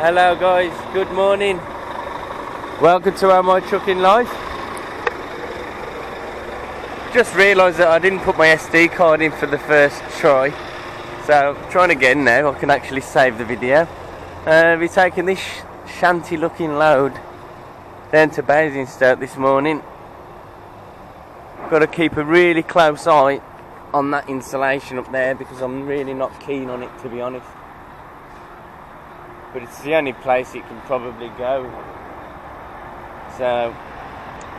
Hello guys, good morning. Welcome to My Trucking Life. Just realised that I didn't put my SD card in for the first try, so I'm trying again now. I can actually save the video. We're taking this shanty looking load down to Basingstoke this morning. Got to keep a really close eye on that insulation up there because I'm really not keen on it, to be honest. But it's the only place it can probably go. So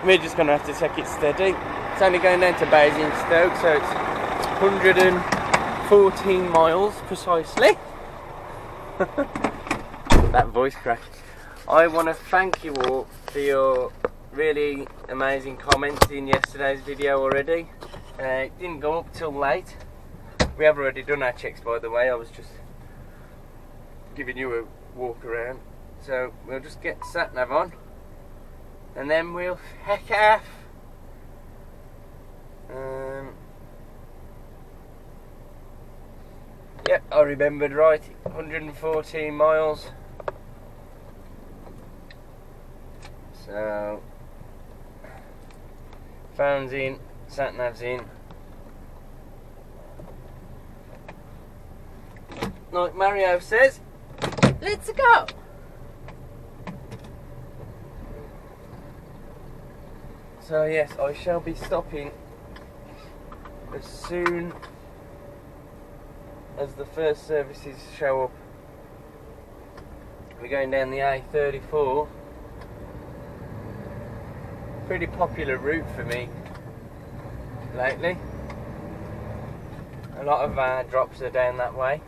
we're just going to have to take it steady. It's only going down to Basingstoke, so it's 114 miles precisely. That voice crack. I want to thank you all for your really amazing comments in yesterday's video already. It didn't go up till late. We have already done our checks, by the way. I was just giving you a walk around. So we'll just get sat nav on and then we'll heck off. Yep, I remembered right. 114 miles. So phone's in, sat nav's in. Like Mario says, let's go! So yes, I shall be stopping as soon as the first services show up. We're going down the A34. Pretty popular route for me lately. A lot of drops are down that way.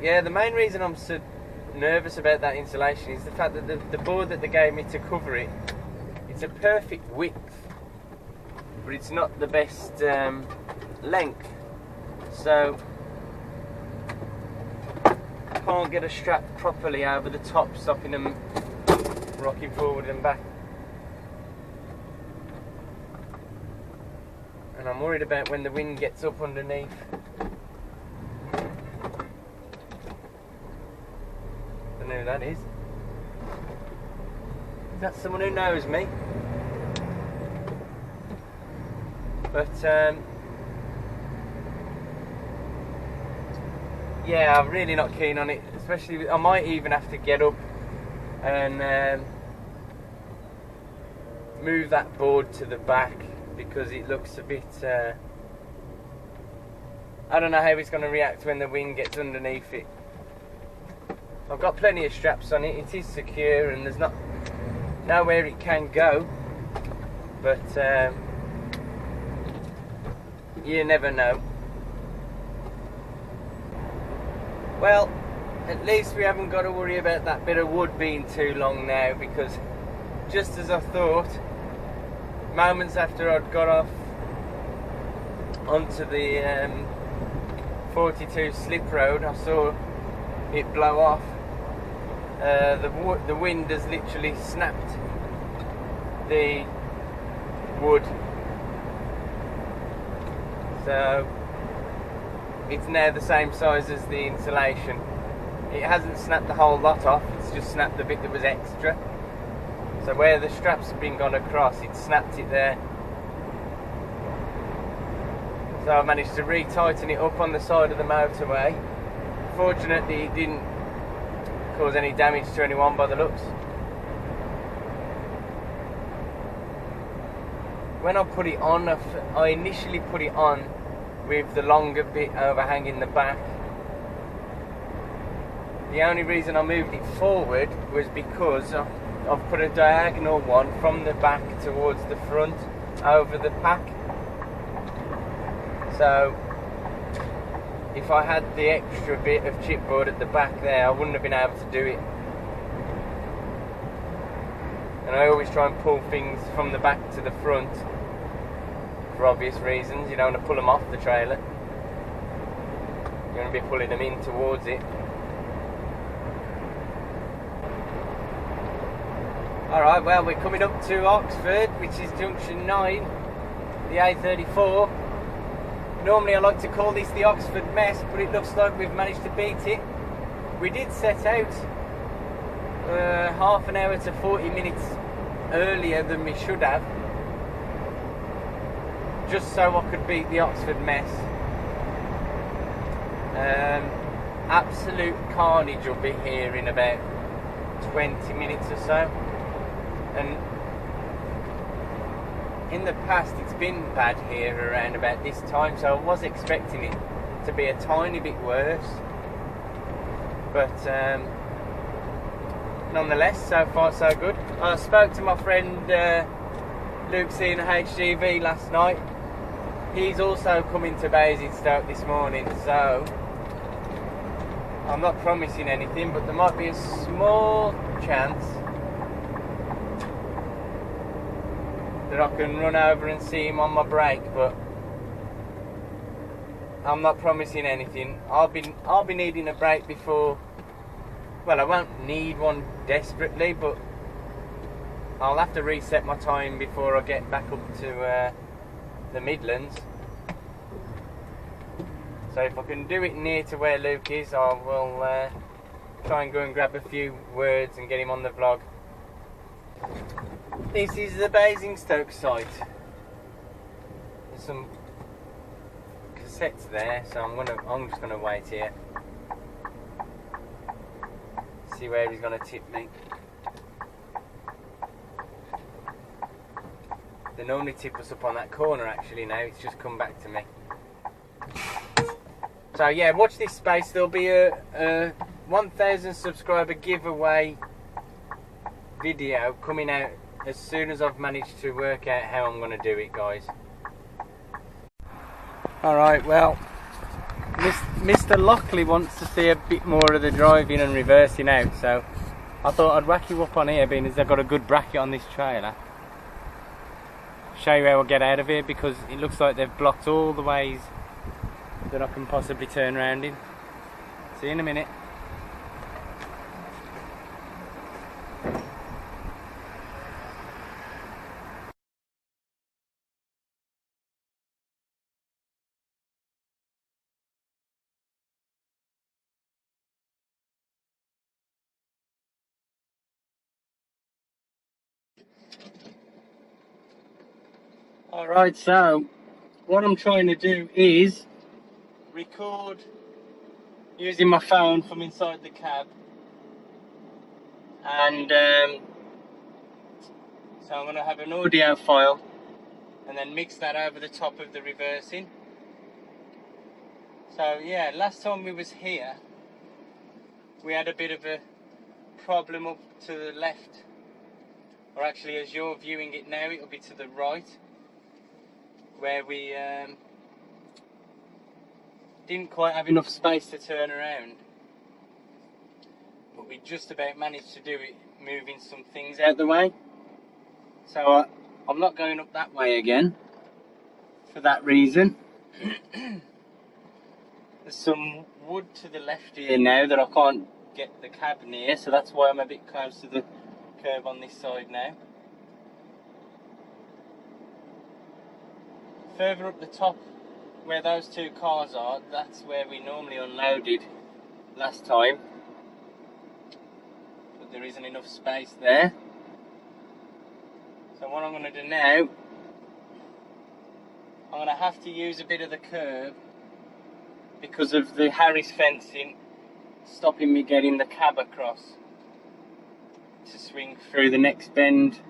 Yeah, the main reason I'm so nervous about that insulation is the fact that the board that they gave me to cover it, it's a perfect width, but it's not the best length. So I can't get a strap properly over the top, stopping them rocking forward and back. And I'm worried about when the wind gets up underneath. I don't know who that is. Is that someone who knows me? But yeah, I'm really not keen on it. Especially, I might even have to get up and move that board to the back because it looks a bit. I don't know how it's going to react when the wind gets underneath it. I've got plenty of straps on it. It is secure and there's not nowhere it can go. But you never know. Well, at least we haven't got to worry about that bit of wood being too long now, because just as I thought, moments after I'd got off onto the 42 slip road, I saw it blow off. The wind has literally snapped the wood, so it's now the same size as the insulation. It hasn't snapped the whole lot off, it's just snapped the bit that was extra. So where the straps have been gone across, it snapped it there. So I managed to re-tighten it up on the side of the motorway. Fortunately it didn't cause any damage to anyone by the looks. When I put it on, I initially put it on with the longer bit overhanging the back. The only reason I moved it forward was because I've put a diagonal one from the back towards the front over the pack. So if I had the extra bit of chipboard at the back there, I wouldn't have been able to do it. And I always try and pull things from the back to the front for obvious reasons. You don't want to pull them off the trailer. You want to be pulling them in towards it. Alright, well, we're coming up to Oxford, which is junction 9, the A34. Normally I like to call this the Oxford mess, but it looks like we've managed to beat it. We did set out half an hour to 40 minutes earlier than we should have, just so I could beat the Oxford mess. Absolute carnage will be here in about 20 minutes or so. And in the past it's been bad here around about this time, so I was expecting it to be a tiny bit worse, but nonetheless, so far so good. I spoke to my friend Luke C in HGV last night. He's also coming to Basingstoke this morning, so I'm not promising anything, but there might be a small chance that I can run over and see him on my break, but I'm not promising anything. I'll be needing a break before. Well, I won't need one desperately, but I'll have to reset my time before I get back up to the Midlands. So if I can do it near to where Luke is, I will try and go and grab a few words and get him on the vlog. This is the Basingstoke site. There's some cassettes there, so I'm just gonna wait here. See where he's gonna tip me. They normally tip us up on that corner actually now, it's just come back to me. So yeah, watch this space, there'll be a 1,000 subscriber giveaway video coming out as soon as I've managed to work out how I'm going to do it, guys. Alright, well, Mr. Lockley wants to see a bit more of the driving and reversing out, so I thought I'd whack you up on here, being as I've got a good bracket on this trailer. Show you how I get out of here, because it looks like they've blocked all the ways that I can possibly turn around in. See you in a minute. Alright, so what I'm trying to do is record using my phone from inside the cab, and so I'm going to have an audio file and then mix that over the top of the reversing. So yeah, last time we was here we had a bit of a problem up to the left, or actually as you're viewing it now it'll be to the right, where we didn't quite have enough space to turn around, but we just about managed to do it, moving some things out the way. So I'm not going up that way again for that reason. There's some wood to the left here now that I can't get the cab near, so that's why I'm a bit close to the curb on this side now. Further up the top where those two cars are, that's where we normally unloaded last time, but there isn't enough space there. So what I'm going to do now, I'm going to have to use a bit of the curb because of the Harris fencing stopping me getting the cab across to swing through the next bend,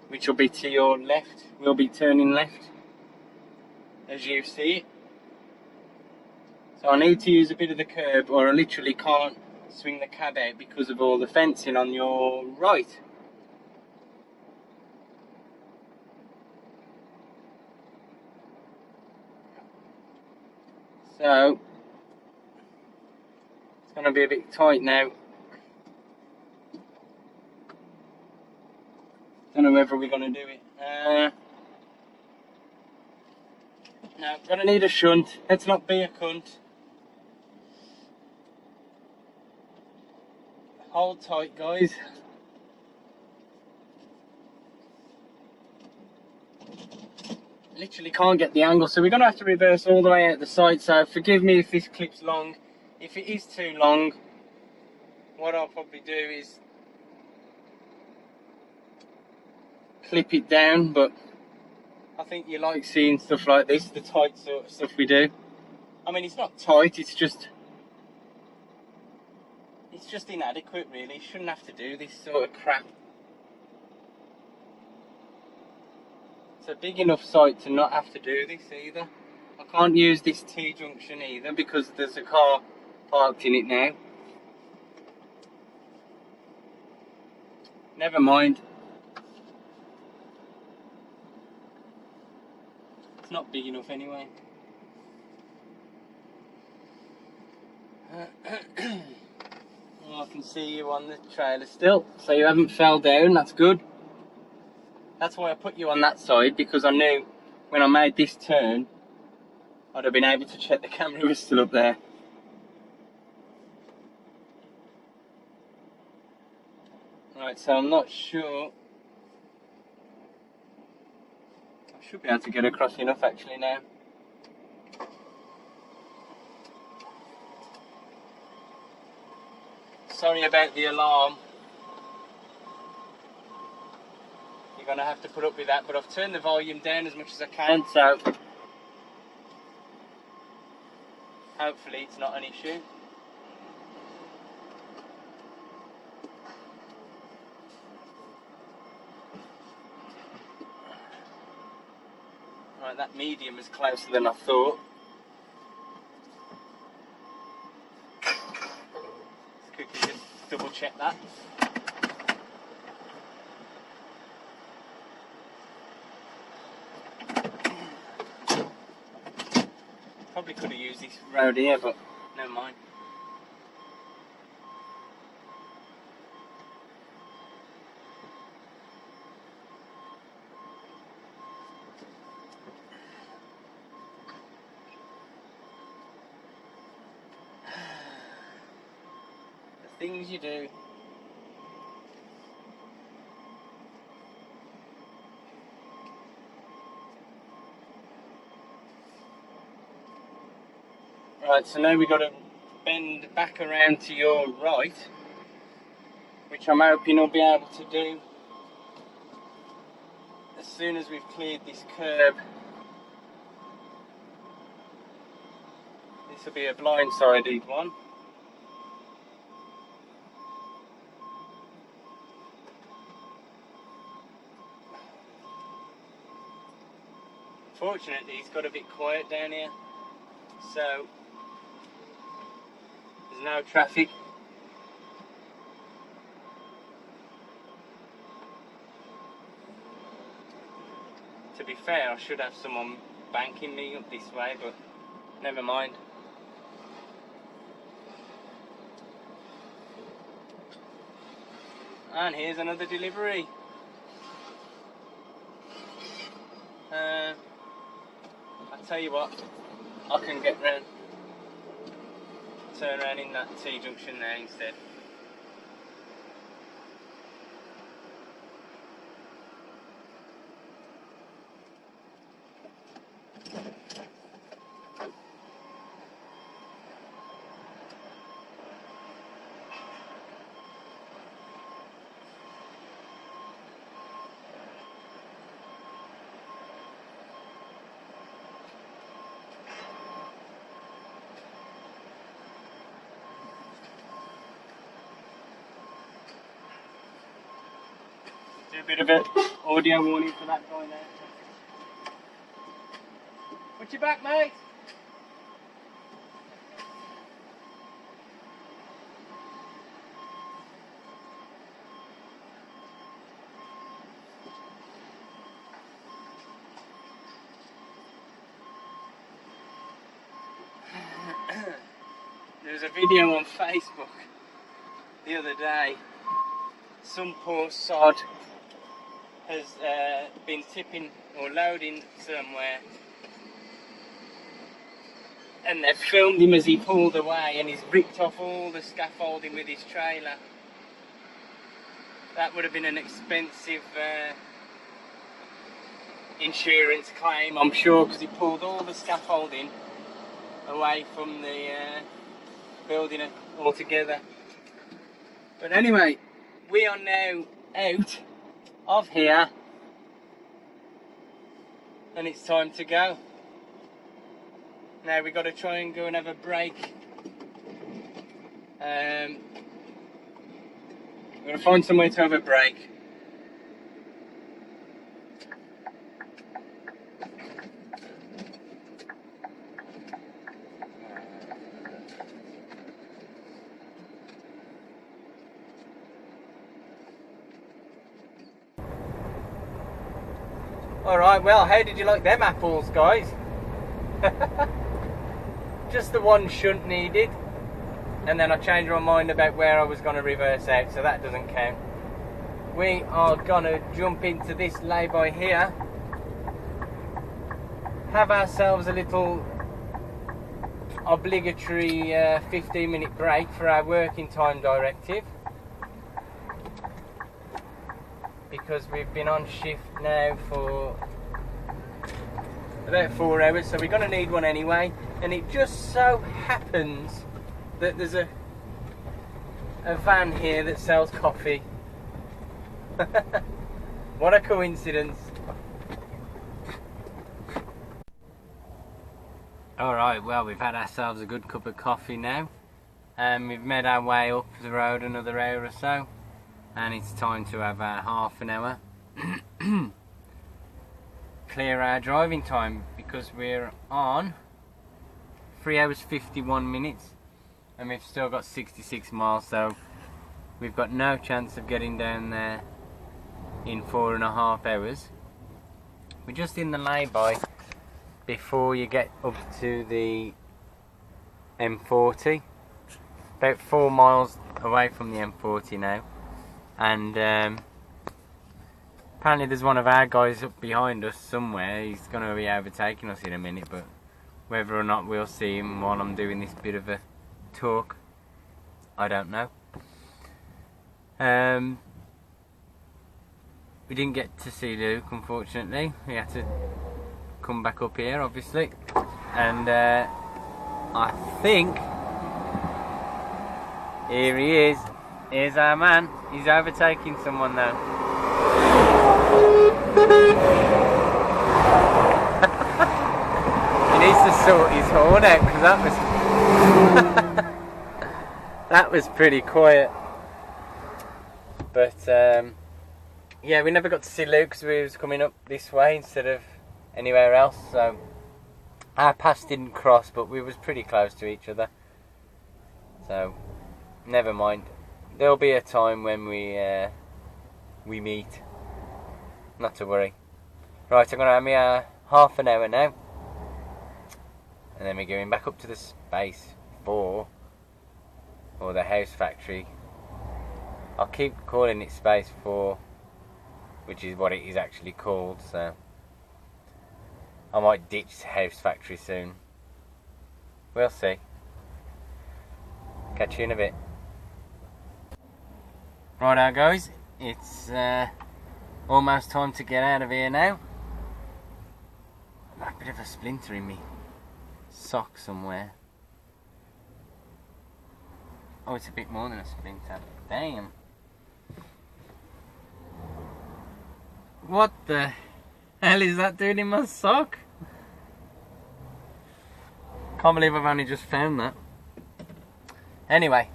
which will be to your left. We'll be turning left as you see it. So I need to use a bit of the curb, or I literally can't swing the cab out because of all the fencing on your right. So it's going to be a bit tight now. Don't know whether we're going to do it. No, going to need a shunt. Let's not be a cunt. Hold tight, guys. literally can't get the angle, so we're going to have to reverse all the way out the side. So forgive me if this clip's long. If it is too long, what I'll probably do is clip it down, but I think you like seeing stuff like this, the tight sort of stuff we do. I mean, it's not tight, it's just inadequate really. You shouldn't have to do this sort of crap. It's a big enough site to not have to do this either. I can't use this T-junction either because there's a car parked in it now. Never mind. It's not big enough anyway. Well, I can see you on the trailer still, so you haven't fell down, that's good. That's why I put you on that side, because I knew when I made this turn, I'd have been able to check the camera was still up there. Right, so I'm not sure. I should be able to get across enough actually now. Sorry about the alarm. You're going to have to put up with that, but I've turned the volume down as much as I can, so hopefully it's not an issue. Right, that medium is closer than I thought. Let's quickly just double check that. Probably could have used this road here, but never mind. The things you do. Right, so now we've got to bend back around to your right, which I'm hoping we'll be able to do as soon as we've cleared this curb. This will be a blindsided one. Fortunately, it's got a bit quiet down here, so there's no traffic. To be fair, I should have someone banking me up this way, but never mind. And here's another delivery. I'll tell you what, I can get round, turn around in that T-junction there instead. Do a bit of an audio warning for that guy there. Put your back, mate. There was a video on Facebook the other day. Some poor sod has been tipping or loading somewhere, and they've filmed him as he pulled away, and he's ripped off all the scaffolding with his trailer. That would have been an expensive insurance claim, I'm sure, because he pulled all the scaffolding away from the building altogether. But anyway, we are now out of here and it's time to go. Now we've got to try and go and have a break. We're going to find somewhere to have a break. Alright, well, how did you like them apples, guys? Just the one shunt needed, and then I changed my mind about where I was going to reverse out, so that doesn't count. We are going to jump into this lay-by here, have ourselves a little obligatory 15-minute break for our working time directive, because we've been on shift now for about 4 hours, so we're going to need one anyway. And it just so happens that there's a van here that sells coffee. What a coincidence. Alright, well, we've had ourselves a good cup of coffee now, and we've made our way up the road another hour or so, and it's time to have our half an hour clear our driving time, because we're on 3 hours 51 minutes and we've still got 66 miles, so we've got no chance of getting down there in 4.5 hours. We're just in the lay-by before you get up to the M40, about 4 miles away from the M40 now, and apparently there's one of our guys up behind us somewhere. He's going to be overtaking us in a minute, but whether or not we'll see him while I'm doing this bit of a talk, I don't know. We didn't get to see Luke, unfortunately. We had to come back up here, obviously. And I think here he is. Here's our man. He's overtaking someone now. He needs to sort his horn out, because that was that was pretty quiet. But yeah, we never got to see Luke because we was coming up this way instead of anywhere else, so our paths didn't cross, but we was pretty close to each other, so never mind. There'll be a time when we meet. Not to worry. Right, I'm going to have me half an hour now, and then we're going back up to the space 4, or the house factory. I'll keep calling it space 4, which is what it is actually called, so I might ditch house factory soon. We'll see. Catch you in a bit. Right now, guys, it's almost time to get out of here now. I've got a bit of a splinter in me sock somewhere. Oh, it's a bit more than a splinter. Damn. What the hell is that doing in my sock? Can't believe I've only just found that. Anyway,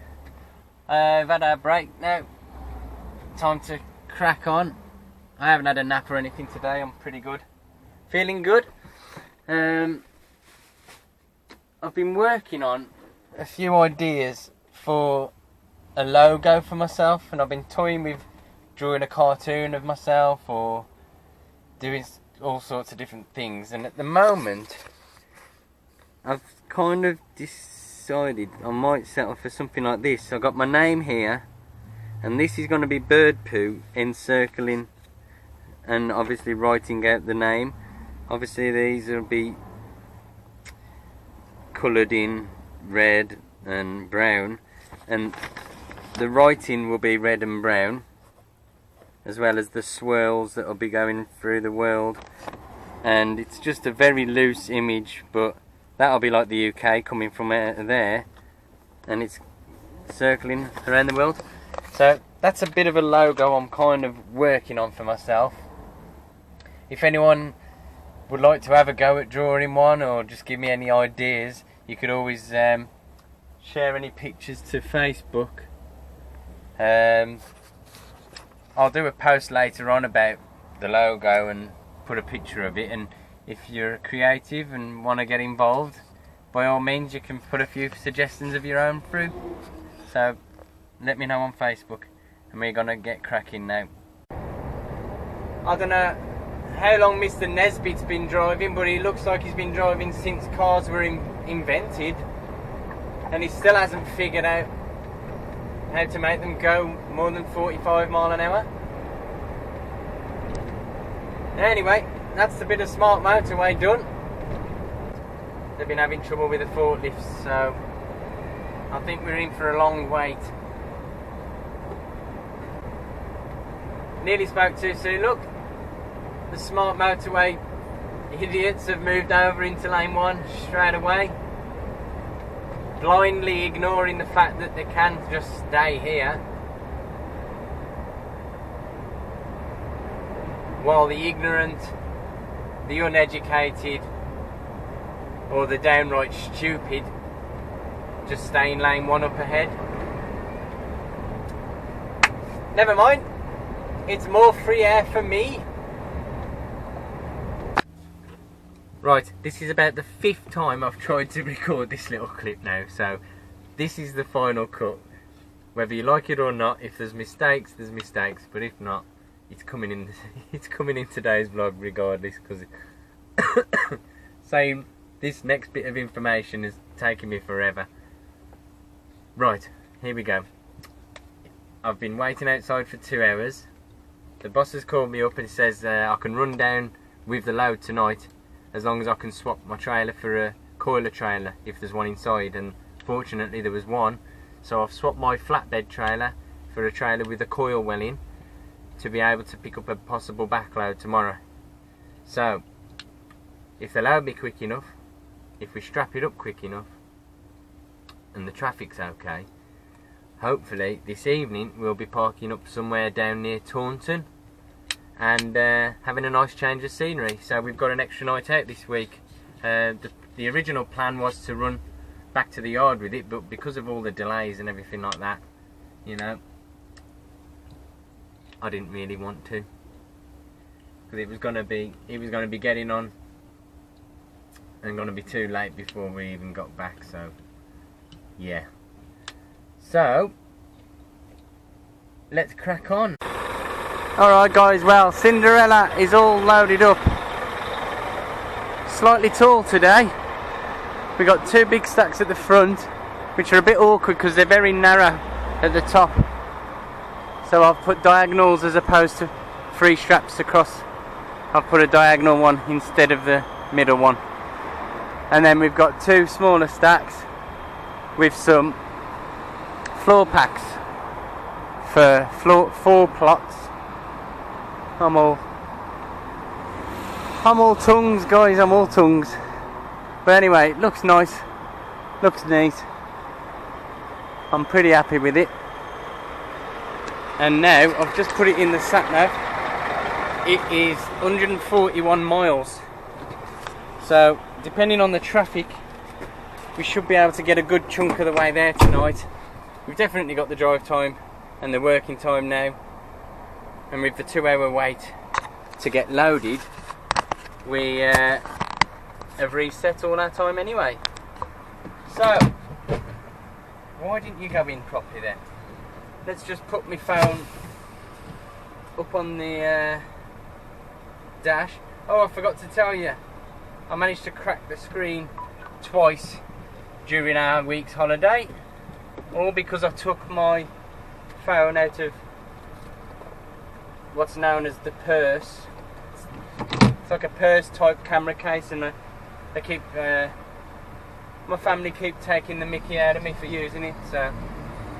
I've had our break now. Time to crack on. I haven't had a nap or anything today. I'm pretty good. Feeling good. I've been working on a few ideas for a logo for myself, and I've been toying with drawing a cartoon of myself or doing all sorts of different things, and at the moment I've kind of decided I might settle for something like this. I've got my name here, and this is going to be bird poo encircling and obviously writing out the name. Obviously these will be coloured in red and brown, and the writing will be red and brown, as well as the swirls that will be going through the world and it's just a very loose image, but that'll be like the UK coming from there, and it's circling around the world. So that's a bit of a logo I'm kind of working on for myself. If anyone would like to have a go at drawing one, or just give me any ideas, you could always share any pictures to Facebook. I'll do a post later on about the logo and put a picture of it, and if you're creative and want to get involved, by all means you can put a few suggestions of your own through. So let me know on Facebook, and we're gonna get cracking now. I don't know how long Mr. Nesbitt's been driving, but he looks like he's been driving since cars were invented, and he still hasn't figured out how to make them go more than 45 mile an hour. Anyway, that's the bit of smart motorway done. They've been having trouble with the forklifts, so I think we're in for a long wait. Nearly spoke too soon. Look, the smart motorway idiots have moved over into lane 1 straight away, blindly ignoring the fact that they can just stay here, while the ignorant, the uneducated, or the downright stupid just stay in lane 1 up ahead. Never mind, it's more free air for me. Right, this is about the 5th time I've tried to record this little clip now, so this is the final cut. Whether you like it or not, if there's mistakes, there's mistakes, but if not, it's coming in. It's coming in today's vlog regardless, because saying this next bit of information is taking me forever. Right, here we go. I've been waiting outside for 2 hours. The boss has called me up and says I can run down with the load tonight, as long as I can swap my trailer for a coiler trailer if there's one inside, and fortunately there was one, so I've swapped my flatbed trailer for a trailer with a coil well in, to be able to pick up a possible backload tomorrow. So if they load me quick enough, if we strap it up quick enough, and the traffic's okay, hopefully this evening we'll be parking up somewhere down near Taunton and having a nice change of scenery. So we've got an extra night out this week. The original plan was to run back to the yard with it, but because of all the delays and everything like that, you know, I didn't really want to, because it was going to be getting on and going to be too late before we even got back. So yeah, so let's crack on. Alright guys, well, Cinderella is all loaded up. Slightly tall today. We got 2 big stacks at the front, which are a bit awkward because they're very narrow at the top. So I've put diagonals as opposed to 3 straps across. I've put a diagonal one instead of the middle one. And then we've got 2 smaller stacks with some floor packs for 4 plots. I'm all tongues, guys, I'm all tongues. But anyway, it looks nice, looks neat. I'm pretty happy with it. And now I've just put it in the sat nav. It is 141 miles. So depending on the traffic, we should be able to get a good chunk of the way there tonight. We've definitely got the drive time and the working time now. And with the 2-hour wait to get loaded, we have reset all our time anyway. So, why didn't you go in properly then? Let's just put my phone up on the dash. Oh, I forgot to tell you, I managed to crack the screen twice during our week's holiday, all because I took my phone out of what's known as the purse. It's like a purse type camera case, and they keep my family keep taking the mickey out of me for using it, so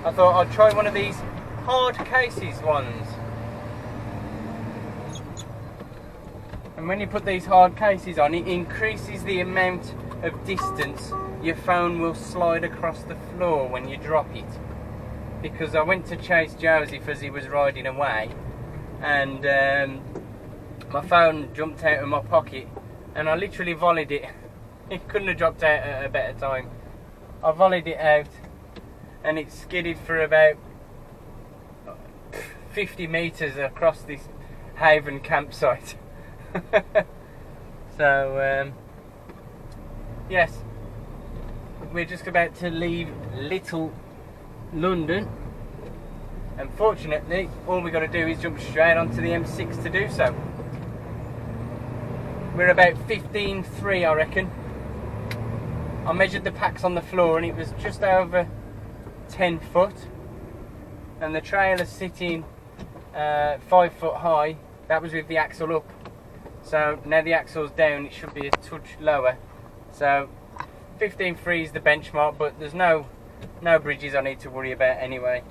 I thought I'd try one of these hard cases ones. And when you put these hard cases on, it increases the amount of distance your phone will slide across the floor when you drop it. Because I went to chase Joseph as he was riding away, and my phone jumped out of my pocket, and I literally volleyed it. It couldn't have dropped out at a better time. I volleyed it out, and it skidded for about 50 metres across this Haven campsite. So, yes, we're just about to leave Little London. Unfortunately, all we got to do is jump straight onto the M6 to do so. We're about 15.3, I reckon. I measured the packs on the floor and it was just over 10 foot. And the trailer's sitting 5 foot high. That was with the axle up. So now the axle's down, it should be a touch lower. So 15.3 is the benchmark, but there's no bridges I need to worry about anyway.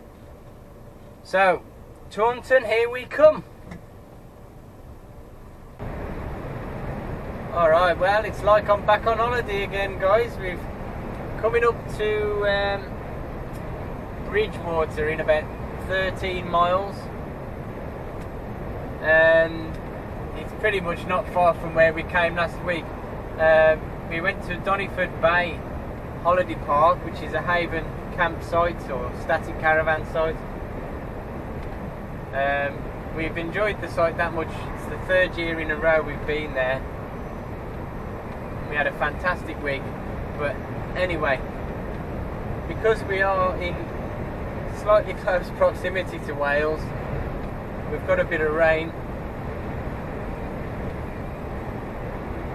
So, Taunton, here we come. Alright, well, it's like I'm back on holiday again, guys. We're coming up to Bridgewater in about 13 miles. And it's pretty much not far from where we came last week. We went to Donnyford Bay Holiday Park, which is a Haven campsite or static caravan site. We've enjoyed the site that much. It's the 3rd year in a row we've been there. We had a fantastic week. But anyway, because we are in slightly close proximity to Wales, we've got a bit of rain.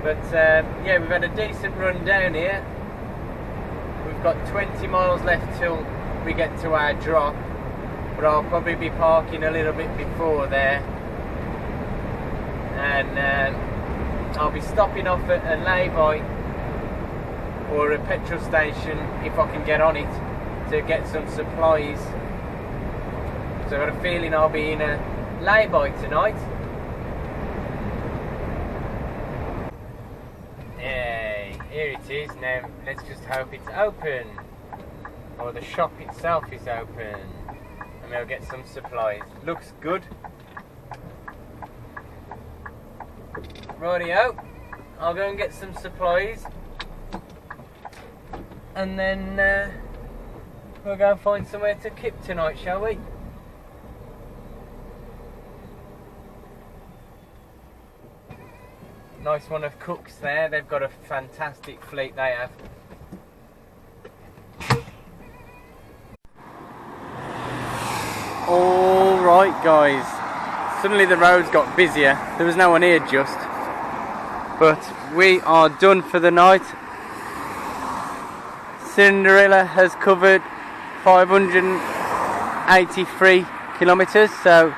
But yeah, we've had a decent run down here. We've got 20 miles left till we get to our drop, but I'll probably be parking a little bit before there, and I'll be stopping off at a lay-by or a petrol station if I can get on it to get some supplies. So I've got a feeling I'll be in a lay-by tonight. Here it is. Now let's just hope it's open, or the shop itself is open, and we'll get some supplies. Looks good. Rightio, I'll go and get some supplies, and then we'll go and find somewhere to kip tonight, shall we? Nice one of Cooks there. They've got a fantastic fleet, they have. Alright guys, suddenly the roads got busier. There was no one here just, but we are done for the night. Cinderella has covered 583 kilometres, so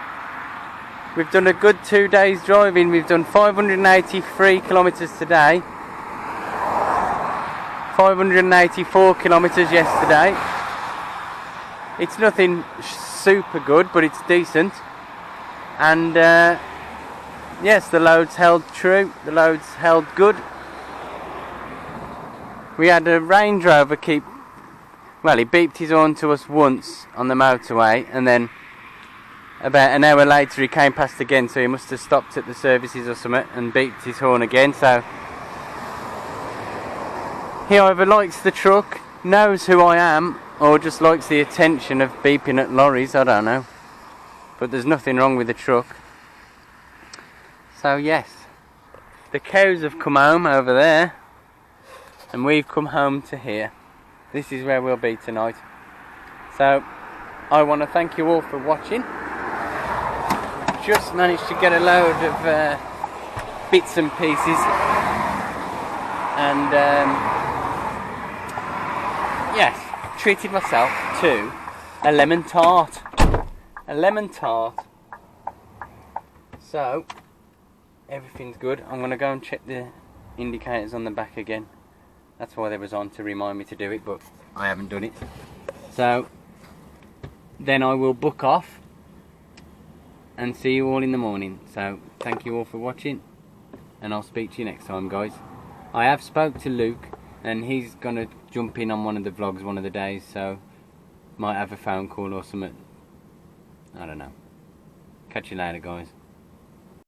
we've done a good 2 days driving. We've done 583 kilometres today, 584 kilometres yesterday. It's nothing super good, but it's decent. And yes, the loads held true, the loads held good. We had a Range Rover he beeped his horn to us once on the motorway, and then about an hour later he came past again, so he must have stopped at the services or something and beeped his horn again. So he either likes the truck, knows who I am, or just likes the attention of beeping at lorries, I don't know. But there's nothing wrong with the truck. So yes, the cows have come home over there, and we've come home to here. This is where we'll be tonight. So I want to thank you all for watching. Just managed to get a load of bits and pieces, and yes, treated myself to a lemon tart. A lemon tart. So everything's good. I'm going to go and check the indicators on the back again. That's why they was on, to remind me to do it, but I haven't done it. So then I will book off and see you all in the morning. So thank you all for watching. and I'll speak to you next time, guys. I have spoke to Luke, and he's gonna jump in on one of the vlogs one of the days, so might have a phone call or something. I don't know. Catch you later, guys.